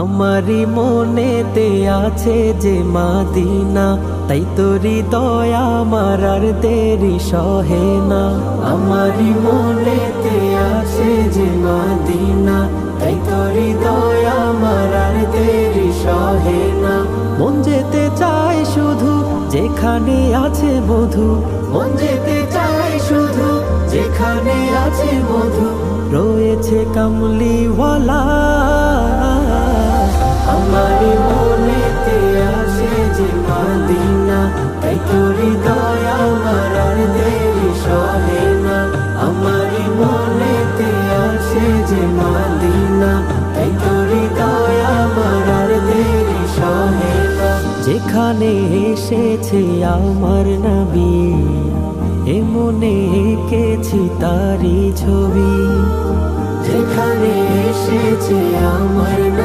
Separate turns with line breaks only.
আমারি মনেতে আছে যে মাদিনা, তাই তোরি দয়া আমার আর দেরি সহে না। আমারি মনেতে আছে যে মাদিনা, তাই তোরি দয়া আমার আর দেরি সহে না। মন যেতে চায় শুধু যেখানে আছে মধু, মন যেতে চায় শুধু যেখানে আছে মধু, রয়েছে কামলিওয়ালা। আমারি মনেতে আছে যে মাদিনা, তাই তোরি দয়া আমার আর দেরি সহে না। আমারি মনেতে আছে যে মাদিনা, তাই তোরি দয়া আমার আর দেরি সহে না। যেখানে এসেছে আমার নবী, এ মনে এঁকেছি তারি ছবি। যেখানে এসেছে আমার